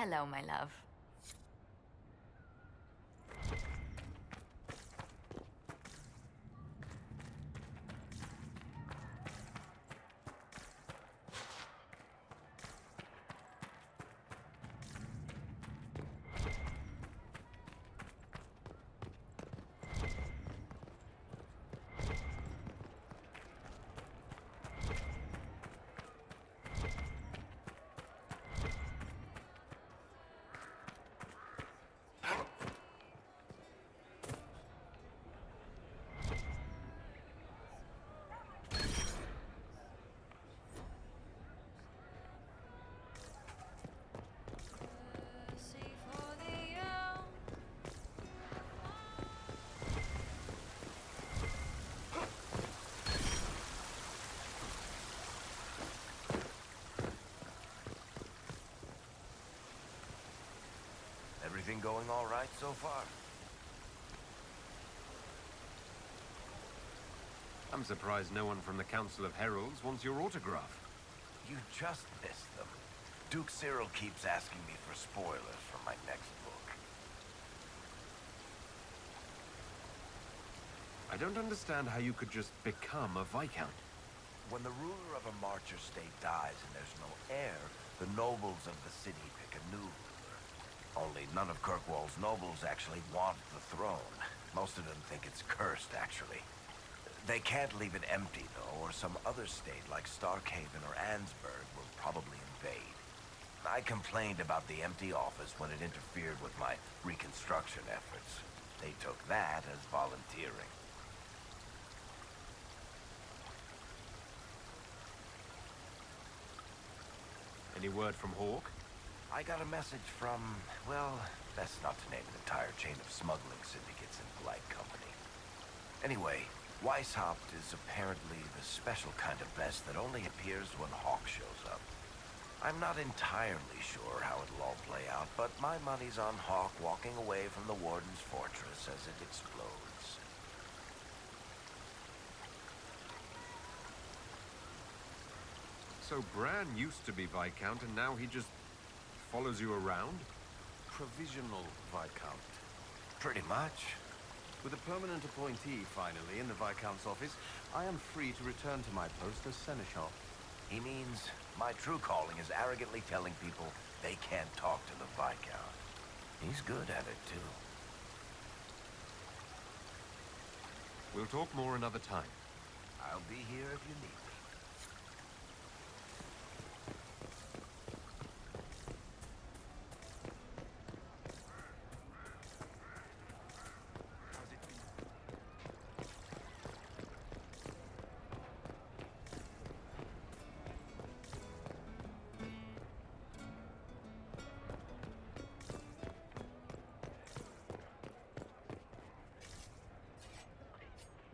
Hello, my love. Everything going all right so far? I'm surprised no one from the Council of Heralds wants your autograph. You just missed them. Duke Cyril keeps asking me for spoilers for my next book. I don't understand how you could just become a Viscount. When the ruler of a Marcher state dies and there's no heir, the nobles of the city pick a new ruler. Only none of Kirkwall's nobles actually want the throne. Most of them think it's cursed, actually. They can't leave it empty, though, or some other state like Starkhaven or Ansburg will probably invade. I complained about the empty office when it interfered with my reconstruction efforts. They took that as volunteering. Any word from Hawk? I got a message from, well, best not to name an entire chain of smuggling syndicates in polite company. Anyway, Weishaupt is apparently the special kind of best that only appears when Hawk shows up. I'm not entirely sure how it'll all play out, but my money's on Hawk walking away from the Warden's fortress as it explodes. So Bran used to be Viscount and now he just follows you around? Provisional Viscount. Pretty much. With a permanent appointee, finally, in the Viscount's office, I am free to return to my post as Seneschal. He means my true calling is arrogantly telling people they can't talk to the Viscount. He's good at it, too. We'll talk more another time. I'll be here if you need me.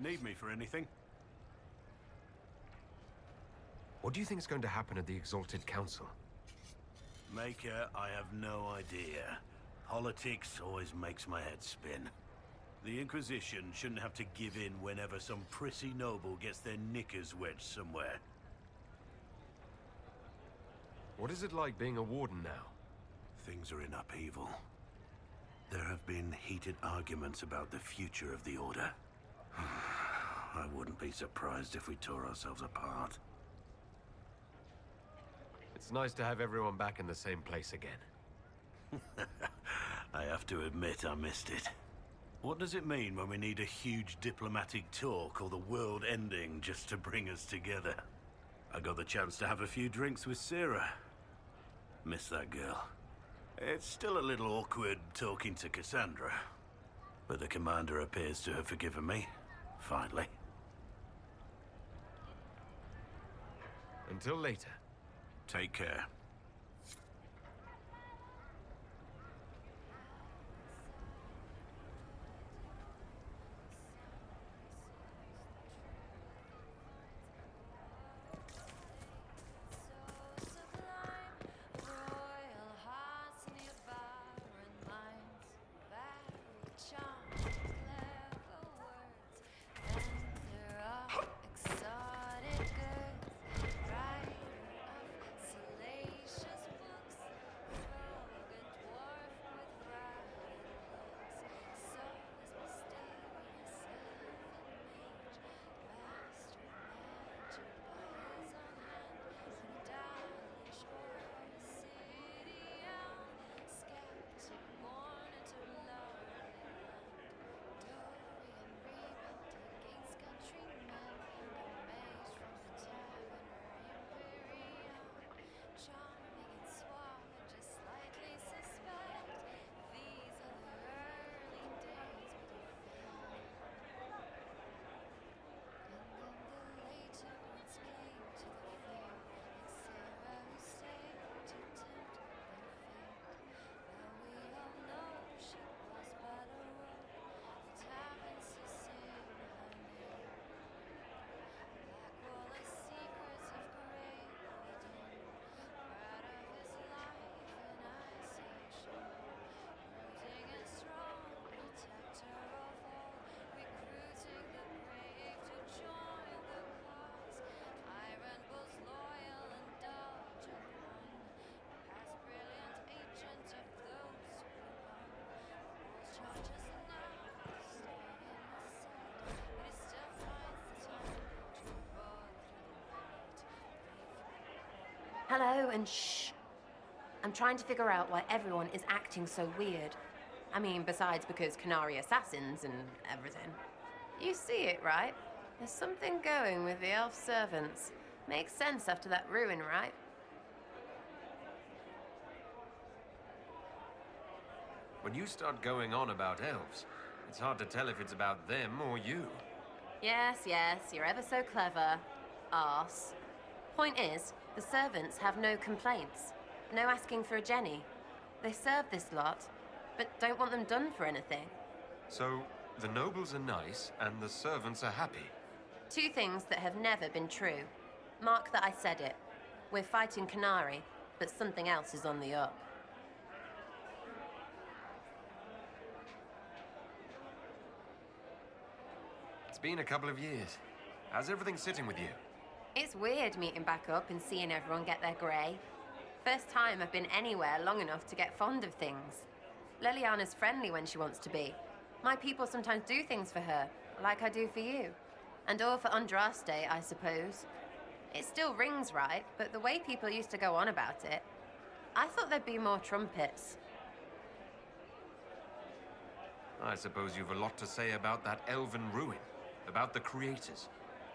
Need me for anything? What do you think is going to happen at the Exalted Council? Maker, I have no idea. Politics always makes my head spin. The Inquisition shouldn't have to give in whenever some prissy noble gets their knickers wedged somewhere. What is it like being a warden now? Things are in upheaval. There have been heated arguments about the future of the Order. I wouldn't be surprised if we tore ourselves apart. It's nice to have everyone back in the same place again. I have to admit I missed it. What does it mean when we need a huge diplomatic talk or the world ending just to bring us together? I got the chance to have a few drinks with Sarah. Miss that girl. It's still a little awkward talking to Cassandra, but the commander appears to have forgiven me. Finally. Until later. Take care. Hello, and shh. I'm trying to figure out why everyone is acting so weird. I mean, besides because Canary assassins and everything. You see it, right? There's something going with the elf servants. Makes sense after that ruin, right? When you start going on about elves, it's hard to tell if it's about them or you. Yes, you're ever so clever. Arse. Point is, the servants have no complaints. No asking for a Jenny. They serve this lot, but don't want them done for anything. So, the nobles are nice, and the servants are happy. Two things that have never been true. Mark that I said it. We're fighting Canary, but something else is on the up. It's been a couple of years. How's everything sitting with you? It's weird meeting back up and seeing everyone get their grey. First time I've been anywhere long enough to get fond of things. Liliana's friendly when she wants to be. My people sometimes do things for her, like I do for you. And all for Andraste, I suppose. It still rings right, but the way people used to go on about it, I thought there'd be more trumpets. I suppose you've a lot to say about that elven ruin, about the creators.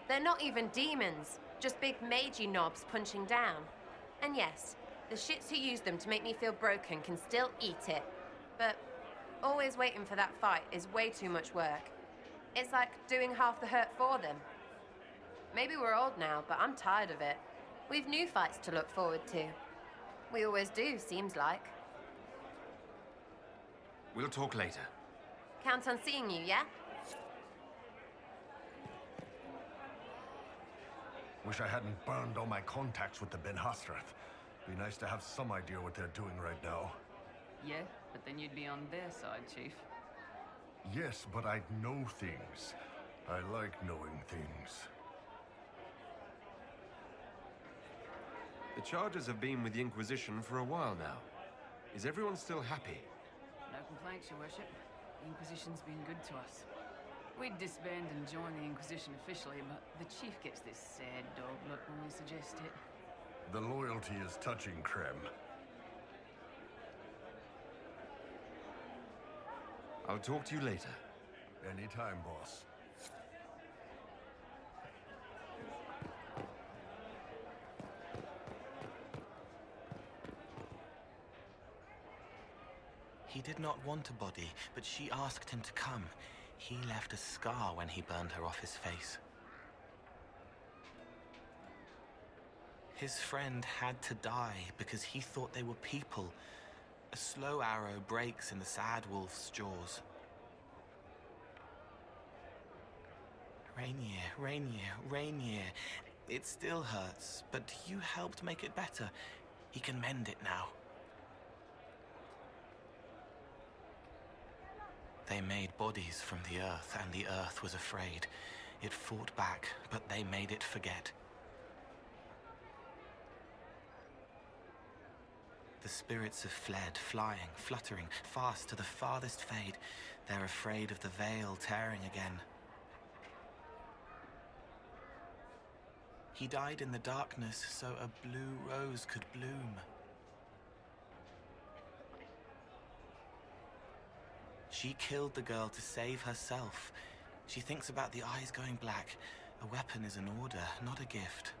They're not even demons, just big magey knobs punching down. And yes, the shits who use them to make me feel broken can still eat it. But always waiting for that fight is way too much work. It's like doing half the hurt for them. Maybe we're old now, but I'm tired of it. We've new fights to look forward to. We always do, seems like. We'll talk later. Count on seeing you, yeah? Wish I hadn't burned all my contacts with the Ben Hasrath. Be nice to have some idea what they're doing right now. Yeah, but then you'd be on their side, Chief. Yes, but I'd know things. I like knowing things. The charges have been with the Inquisition for a while now. Is everyone still happy? No complaints, Your Worship. The Inquisition's been good to us. We'd disband and join the Inquisition officially, but the Chief gets this sad dog look when we suggest it. The loyalty is touching, Krem. I'll talk to you later. Anytime, boss. He did not want a body, but she asked him to come. He left a scar when he burned her off his face. His friend had to die because he thought they were people. A slow arrow breaks in the sad wolf's jaws. Rainier, Rainier, Rainier. It still hurts, but you helped make it better. He can mend it now. They made bodies from the earth, and the earth was afraid. It fought back, but they made it forget. The spirits have fled, flying, fluttering, fast to the farthest fade. They're afraid of the veil tearing again. He died in the darkness so a blue rose could bloom. She killed the girl to save herself. She thinks about the eyes going black. A weapon is an order, not a gift.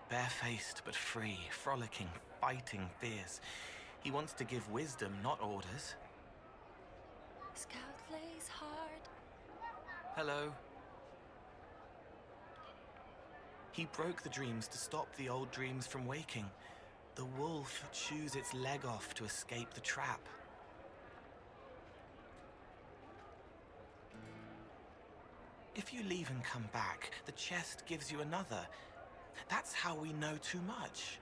Barefaced but free, frolicking, fighting, fierce. He wants to give wisdom, not orders. Scout lays hard. Hello. He broke the dreams to stop the old dreams from waking. The wolf chews its leg off to escape the trap. If you leave and come back, the chest gives you another. That's how we know too much.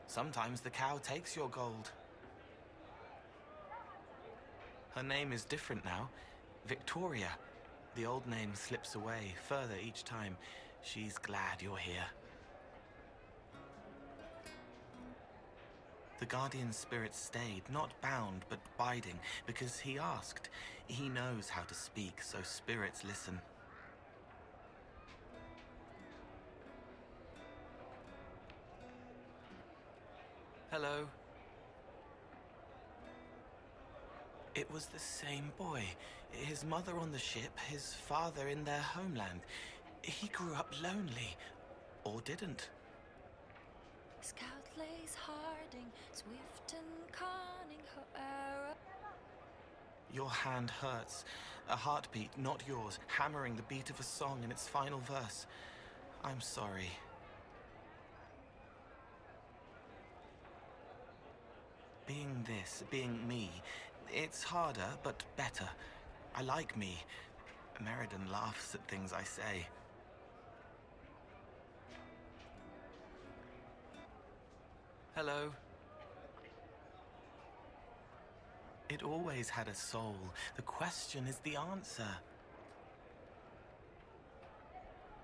Sometimes the cow takes your gold. Her name is different now. Victoria. The old name slips away further each time. She's glad you're here. The guardian spirit stayed, not bound, but biding, because he asked. He knows how to speak, so spirits listen. Hello. It was the same boy. His mother on the ship, his father in their homeland. He grew up lonely. Or didn't. Scout lays Harding, swift and cunning her arrow. Your hand hurts. A heartbeat, not yours, hammering the beat of a song in its final verse. I'm sorry. Being this, being me, it's harder, but better. I like me. Meriden laughs at things I say. Hello. It always had a soul. The question is the answer.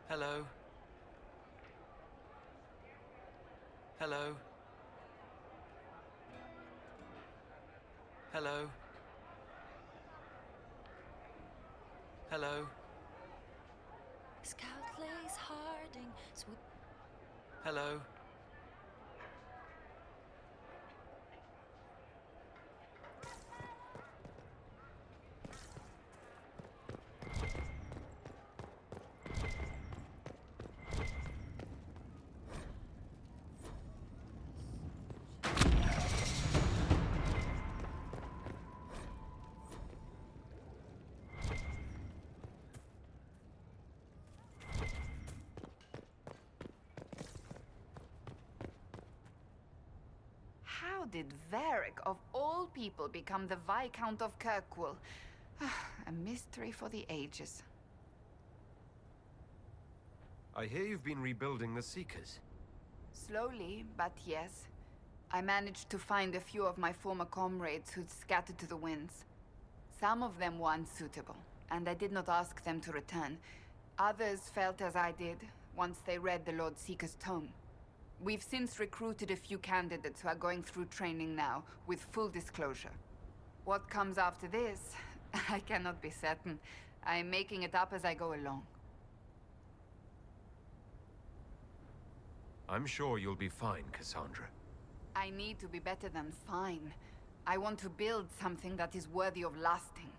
Hello. Hello. Hello. Hello. Scout lays Harding, swift. Hello. How did Varric, of all people, become the Viscount of Kirkwall? A mystery for the ages. I hear you've been rebuilding the Seekers. Slowly, but yes. I managed to find a few of my former comrades who'd scattered to the winds. Some of them were unsuitable, and I did not ask them to return. Others felt as I did, once they read the Lord Seeker's tome. We've since recruited a few candidates who are going through training now, with full disclosure. What comes after this, I cannot be certain. I'm making it up as I go along. I'm sure you'll be fine, Cassandra. I need to be better than fine. I want to build something that is worthy of lasting.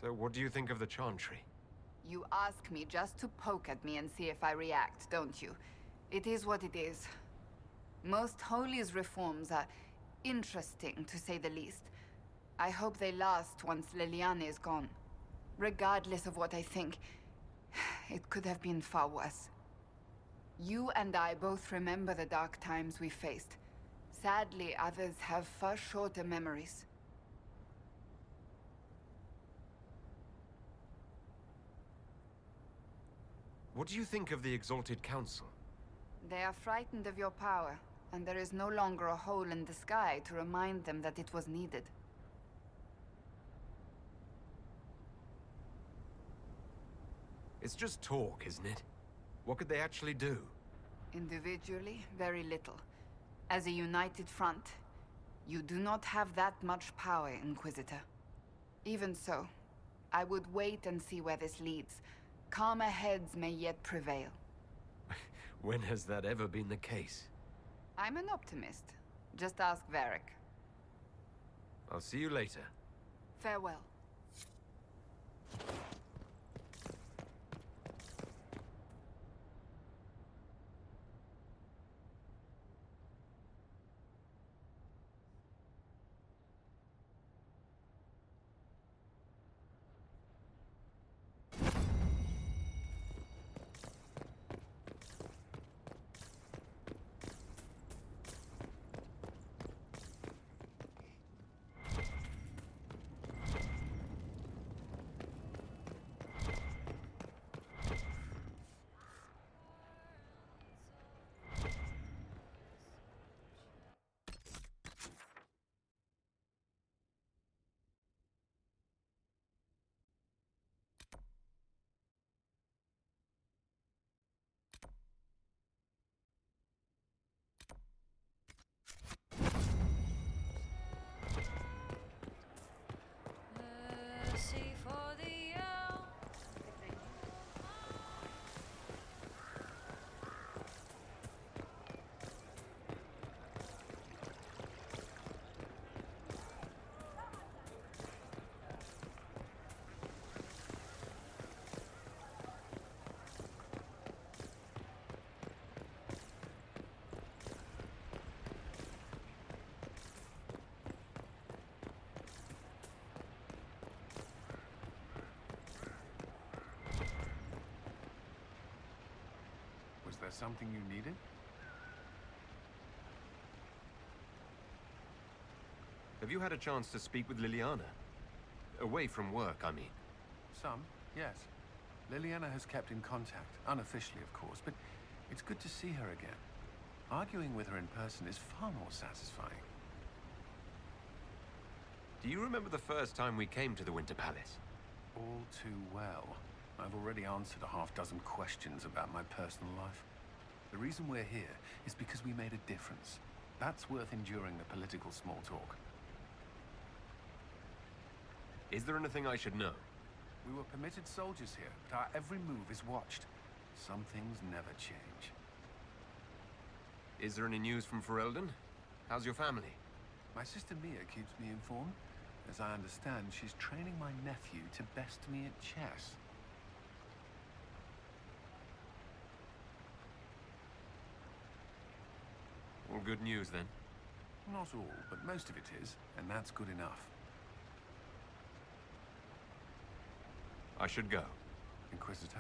So what do you think of the Chantry? You ask me just to poke at me and see if I react, don't you? It is what it is. Most Holy's reforms are interesting, to say the least. I hope they last once Leliane is gone. Regardless of what I think, it could have been far worse. You and I both remember the dark times we faced. Sadly, others have far shorter memories. What do you think of the Exalted Council? They are frightened of your power, and there is no longer a hole in the sky to remind them that it was needed. It's just talk, isn't it? What could they actually do? Individually, very little. As a united front, you do not have that much power, Inquisitor. Even so, I would wait and see where this leads. Calmer heads may yet prevail. When has that ever been the case? I'm an optimist. Just ask Varric. I'll see you later. Farewell. something you needed? Have you had a chance to speak with Liliana? Away from work, I mean. Some, yes. Liliana has kept in contact, unofficially of course, but it's good to see her again. Arguing with her in person is far more satisfying. Do you remember the first time we came to the Winter Palace? All too well. I've already answered a half-dozen questions about my personal life. The reason we're here is because we made a difference. That's worth enduring the political small talk. Is there anything I should know? We were permitted soldiers here, but our every move is watched. Some things never change. Is there any news from Ferelden? How's your family? My sister Mia keeps me informed. As I understand, she's training my nephew to best me at chess. All good news, then. Not all, but most of it is, and that's good enough. I should go. Inquisitor?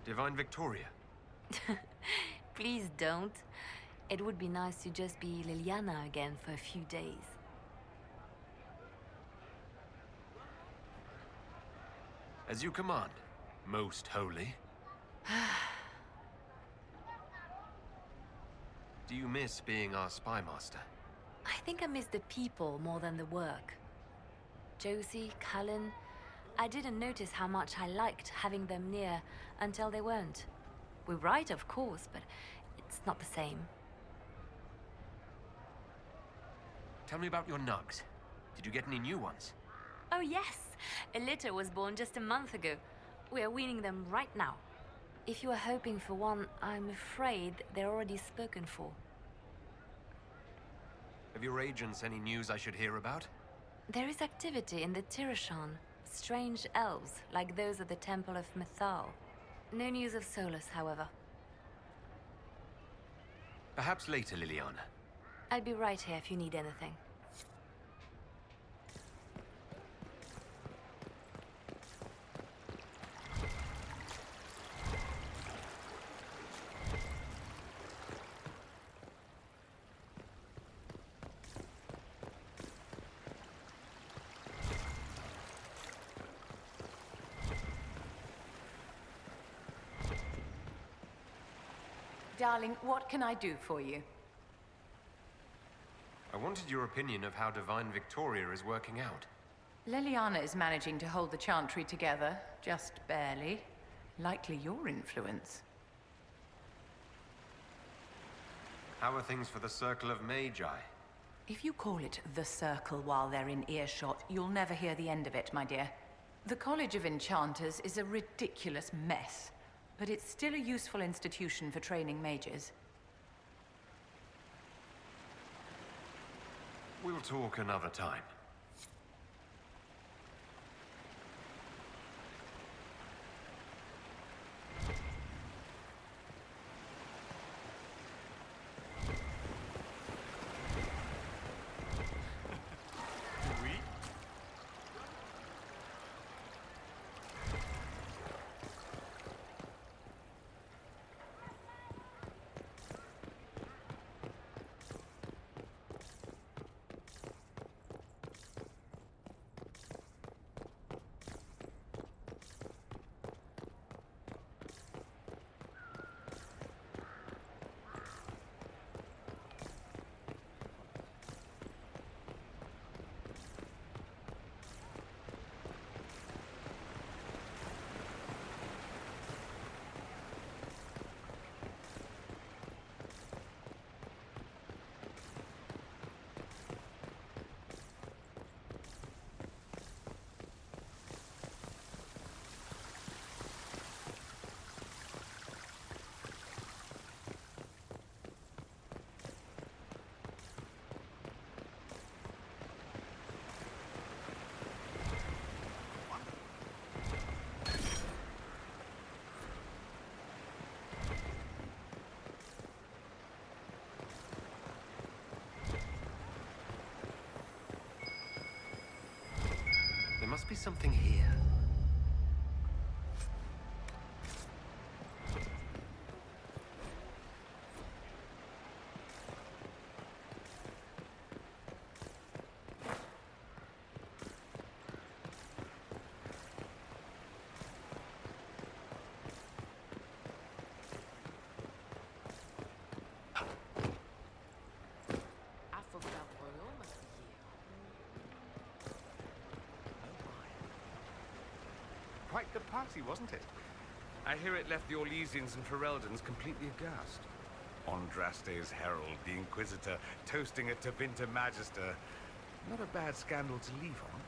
Divine Victoria. Please don't. It would be nice to just be Liliana again for a few days. As you command, most holy. Do you miss being our spy master? I think I miss the people more than the work. Josie, Cullen, I didn't notice how much I liked having them near until they weren't. We write, of course, but it's not the same. Tell me about your nugs. Did you get any new ones? Oh yes! A litter was born just a month ago. We are weaning them right now. If you are hoping for one, I'm afraid they're already spoken for. Have your agents any news I should hear about? There is activity in the Tirashan. Strange elves, like those at the Temple of Mythal. No news of Solas, however. Perhaps later, Liliana. I'll be right here if you need anything. Darling, what can I do for you? I wanted your opinion of how Divine Victoria is working out. Liliana is managing to hold the Chantry together, just barely. Likely your influence. How are things for the Circle of Magi? If you call it the Circle while they're in earshot, you'll never hear the end of it, my dear. The College of Enchanters is a ridiculous mess, but it's still a useful institution for training mages. We'll talk another time. There must be something here. Quite the party, wasn't it? I hear it left the Orlesians and Fereldans completely aghast. Andraste's herald, the Inquisitor, toasting a Tevinter Magister. Not a bad scandal to leave on.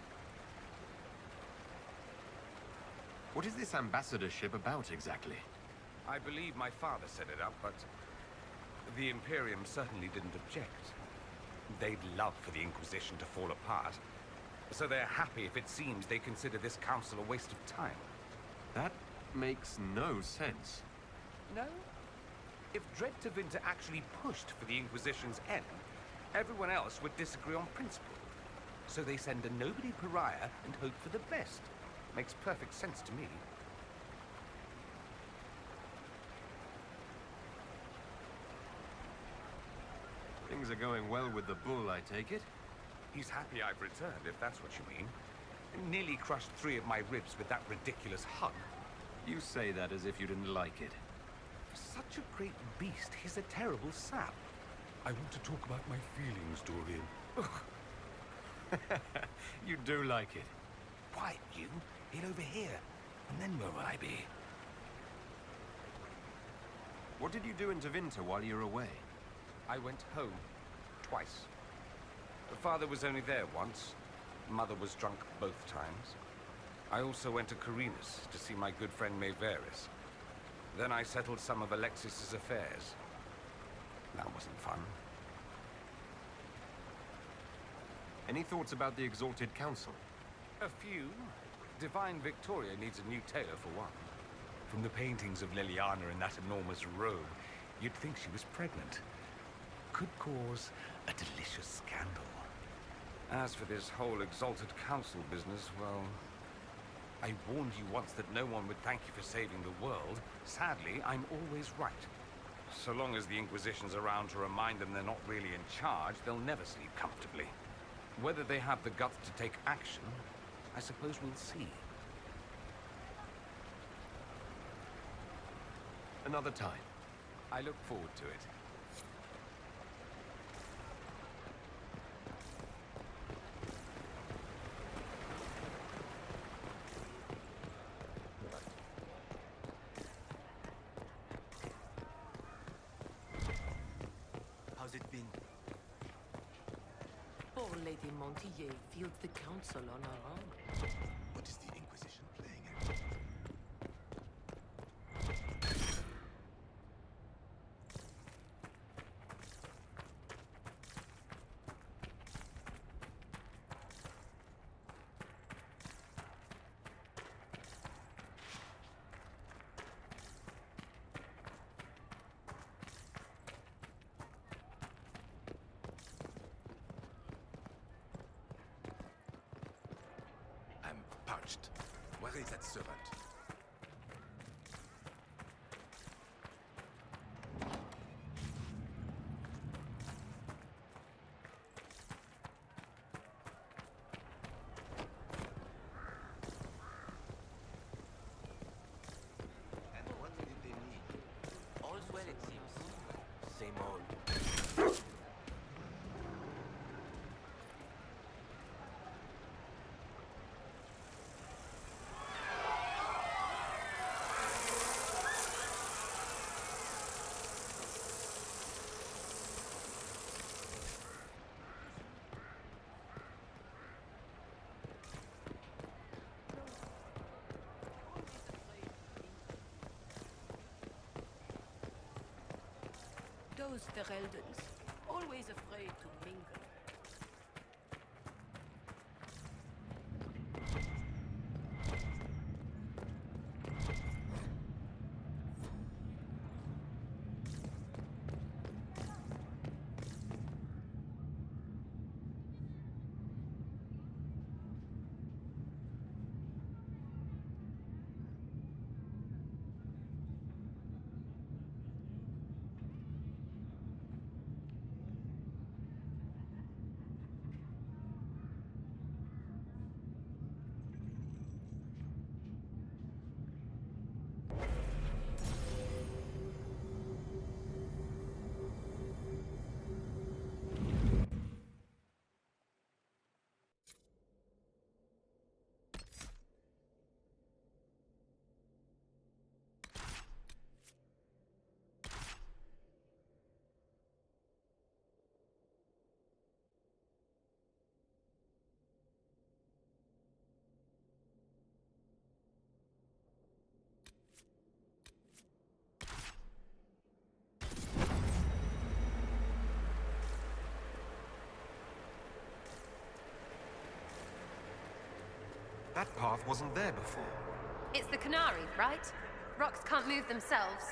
What is this ambassadorship about, exactly? I believe my father set it up, but the Imperium certainly didn't object. They'd love for the Inquisition to fall apart, so they're happy if it seems they consider this council a waste of time. That makes no sense. No? If Dread Tevinter actually pushed for the Inquisition's end, everyone else would disagree on principle. So they send a nobody pariah and hope for the best. Makes perfect sense to me. are going well with the bull, I take it? He's happy I've returned, if that's what you mean. Nearly crushed 3 of my ribs with that ridiculous hug. You say that as if you didn't like it. For such a great beast, he's a terrible sap. I want to talk about my feelings, Dorian. Ugh. You do like it. Quiet, you. Get over here. And then where will I be? What did you do in Tevinter while you were away? I went home. Twice. Father was only there once. Mother was drunk both times. I also went to Carinus to see my good friend Maevaris. Then I settled some of Alexis's affairs. That wasn't fun. Any thoughts about the Exalted Council? A few. Divine Victoria needs a new tailor for one. From the paintings of Liliana in that enormous robe, you'd think she was pregnant. Could cause a delicious scandal. As for this whole Exalted Council business, well... I warned you once that no one would thank you for saving the world. Sadly, I'm always right. So long as the Inquisition's around to remind them they're not really in charge, they'll never sleep comfortably. Whether they have the guts to take action, I suppose we'll see. Another time. I look forward to it. How's it been? Poor Lady Montier fields the council on her own. What is the Inquisition playing at? I'm parched. Where is that servant? And what did they need? All's well, it seems. Same old. Those Fereldans, always afraid to mingle. That path wasn't there before. It's the Canary, right? Rocks can't move themselves.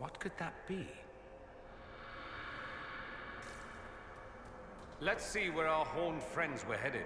What could that be? Let's see where our horned friends were headed.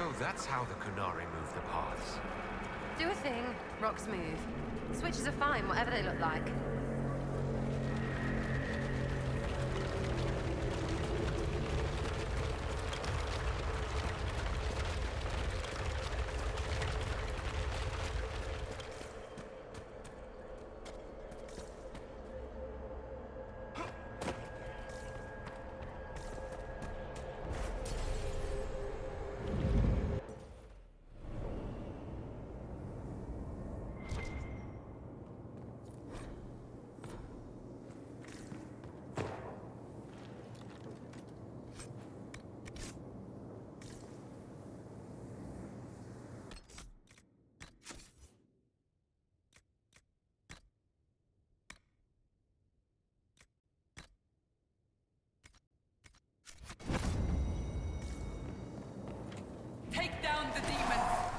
So that's how the Qunari move the paths. Do a thing, rocks move. Switches are fine, whatever they look like. Take down the demons!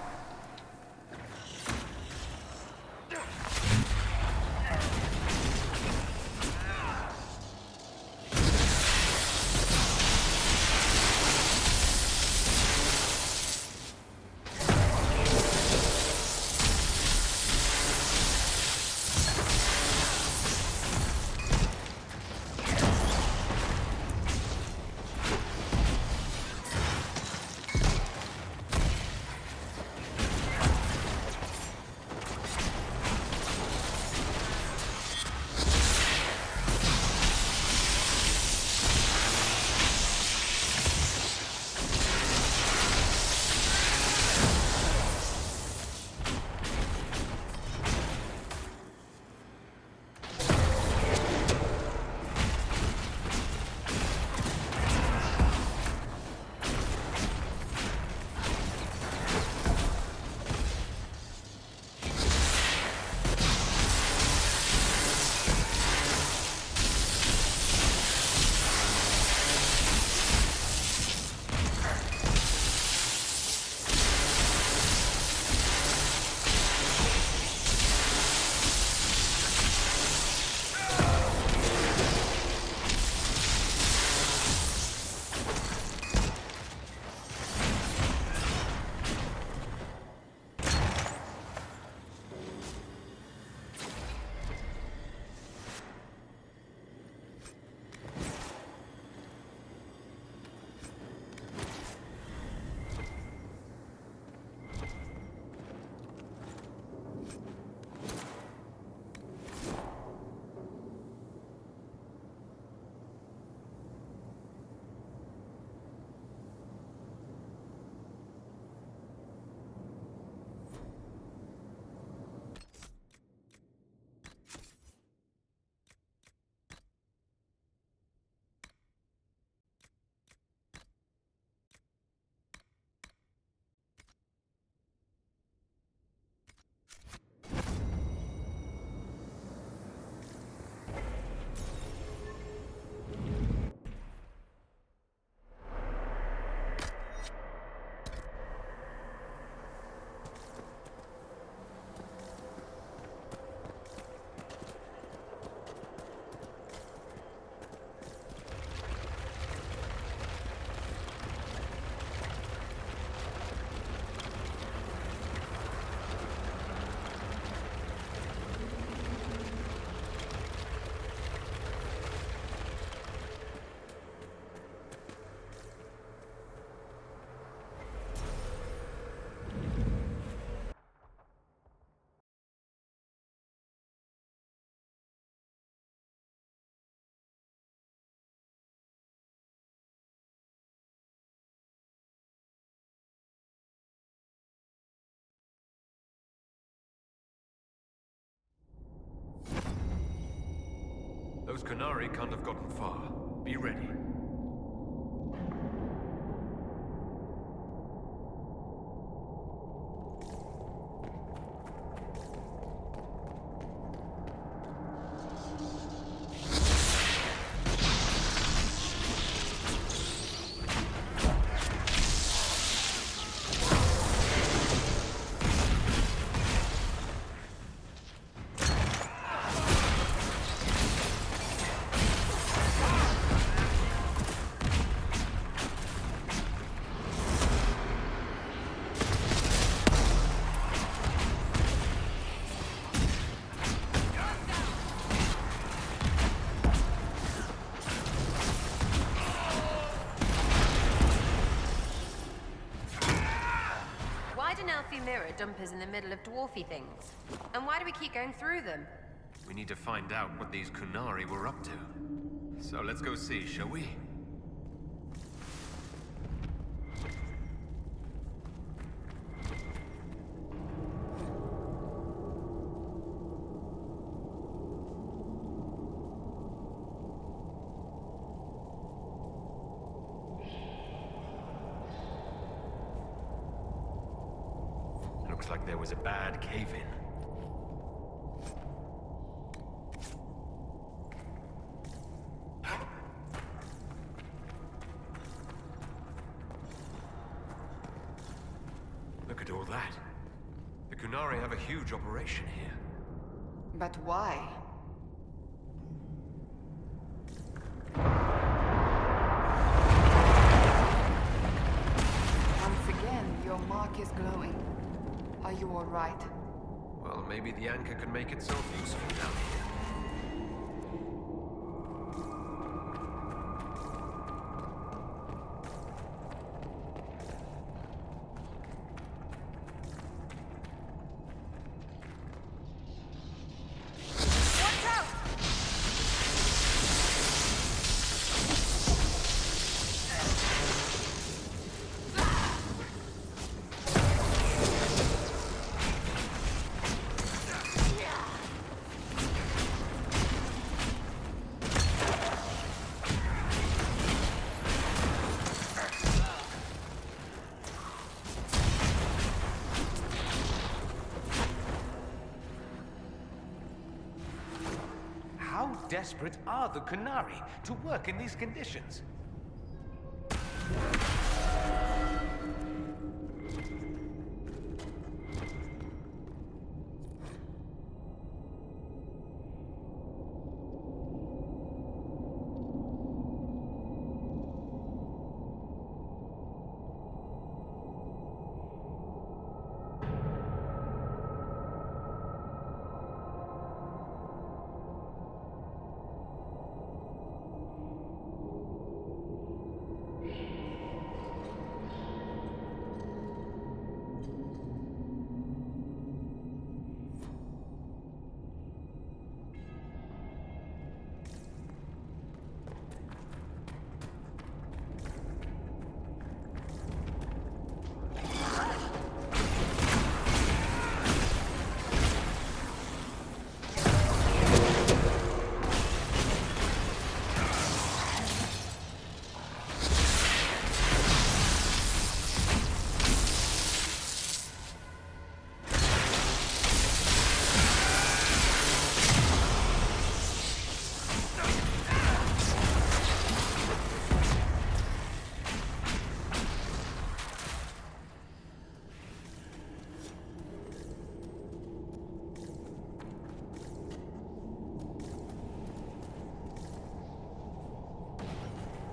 Those Qunari can't have gotten far. Be ready. dumpers in the middle of dwarfy things? And why do we keep going through them? We need to find out what these Kunari were up to. So let's go see, shall we? Looks like there was a bad cave-in. Look at all that. The Kunari have a huge operation here. But why? Once again, your mark is glowing. Are you all right? Well, maybe the anchor can make itself useful down here. How desperate are the Kunari to work in these conditions?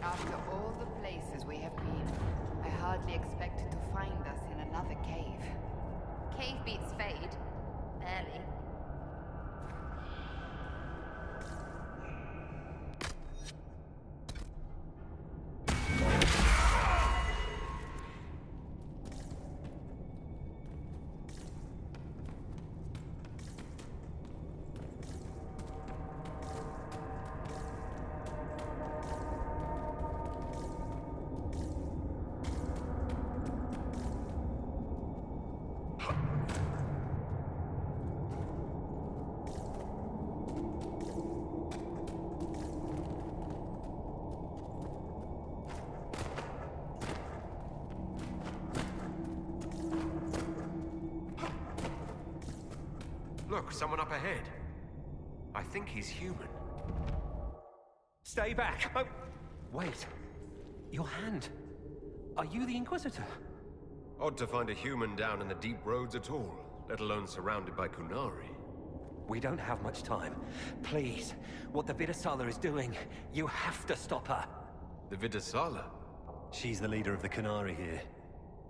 After all the places we have been, I hardly expected to find us in another cave. Cave beats Fade. Barely. Look, someone up ahead. I think he's human. Stay back! Oh, wait. Your hand. Are you the Inquisitor? Odd to find a human down in the deep roads at all, let alone surrounded by Kunari. We don't have much time. Please, what the Vidasala is doing, you have to stop her. The Vidasala? She's the leader of the Kunari here.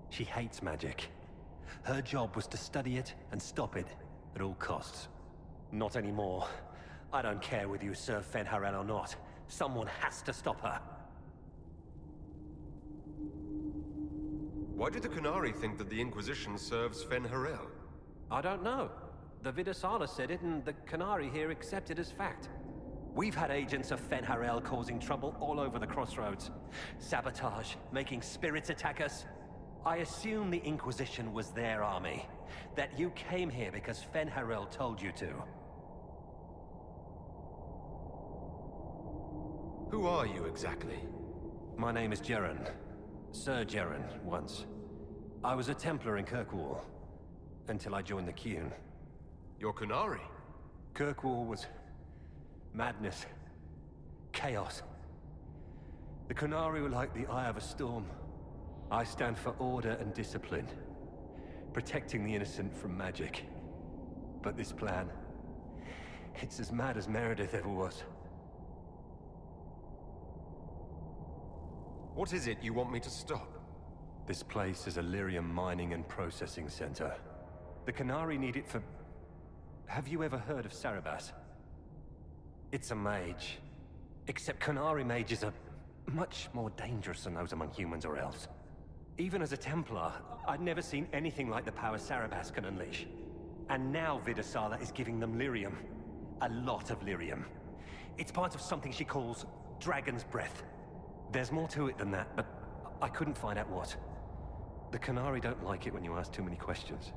She hates magic. Her job was to study it and stop it at all costs. Not anymore. I don't care whether you serve Fenharel or not. Someone has to stop her. Why do the Qunari think that the Inquisition serves Fen Harel? I don't know. The Vidasala said it, and the Qunari here accept it as fact. We've had agents of Fen Harel causing trouble all over the crossroads. Sabotage, making spirits attack us. I assume the Inquisition was their army. That you came here because Fen Harel told you to. Who are you exactly? My name is Jeren. Sir Jeren, once. I was a Templar in Kirkwall, until I joined the Qun. You're Qunari? Kirkwall was madness. Chaos. The Qunari were like the eye of a storm. I stand for order and discipline. Protecting the innocent from magic. But this plan... it's as mad as Meredith ever was. What is it you want me to stop? This place is a lyrium mining and processing center. The Qunari need it for... Have you ever heard of Sarabas? It's a mage. Except Qunari mages are much more dangerous than those among humans or elves. Even as a Templar, I'd never seen anything like the power Sarabas can unleash. And now Vidasala is giving them lyrium. A lot of lyrium. It's part of something she calls Dragon's Breath. There's more to it than that, but I couldn't find out what. The Qunari don't like it when you ask too many questions.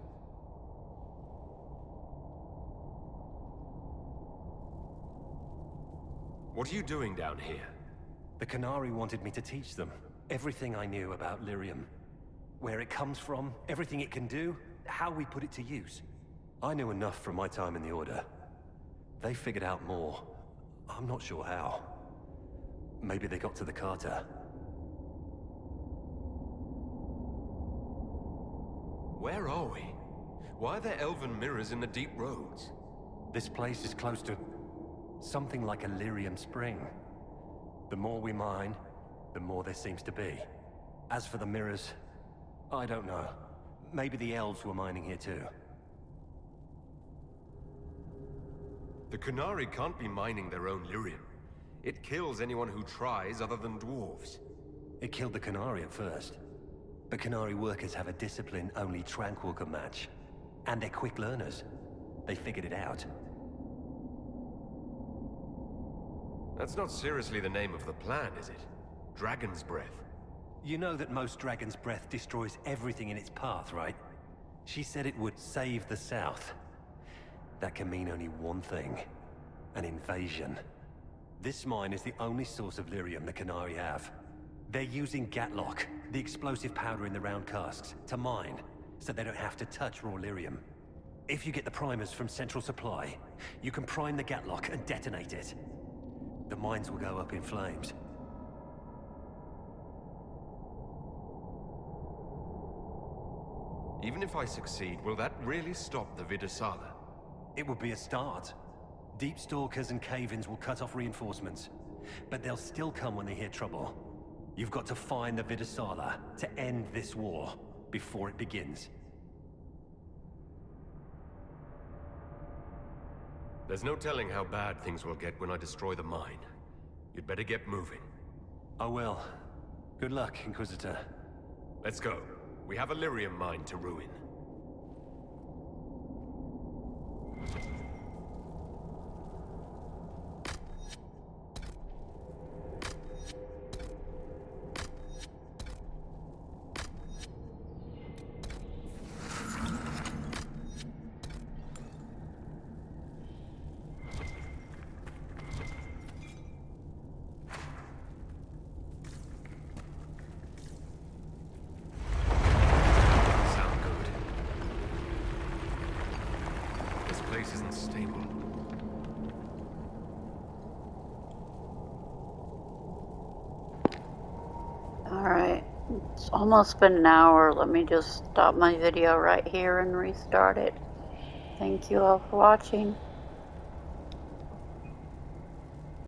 What are you doing down here? The Qunari wanted me to teach them everything I knew about lyrium. Where it comes from, everything it can do, how we put it to use. I knew enough from my time in the Order. They figured out more. I'm not sure how. Maybe they got to the Carter. Where are we? Why are there elven mirrors in the deep roads? This place is close to something like a lyrium spring. The more we mine, the more there seems to be. As for the mirrors, I don't know. Maybe the elves were mining here too. The Qunari can't be mining their own lyrium. It kills anyone who tries other than dwarves. It killed the Qunari at first. But Qunari workers have a discipline only Tranquil can match. And they're quick learners. They figured it out. That's not seriously the name of the plan, is it? Dragon's Breath. You know that most Dragon's Breath destroys everything in its path, right? She said it would save the South. That can mean only one thing. An invasion. This mine is the only source of lyrium the Qunari have. They're using Gatlock, the explosive powder in the round casks, to mine, so they don't have to touch raw lyrium. If you get the primers from Central Supply, you can prime the Gatlock and detonate it. The mines will go up in flames. Even if I succeed, will that really stop the Vidasala? It would be a start. Deep Stalkers and Cave-ins will cut off reinforcements. But they'll still come when they hear trouble. You've got to find the Vidasala to end this war before it begins. There's no telling how bad things will get when I destroy the mine. You'd better get moving. I will. Good luck, Inquisitor. Let's go. We have a lyrium mine to ruin. Alright, it's almost been an hour. Let me just stop my video right here and restart it. Thank you all for watching.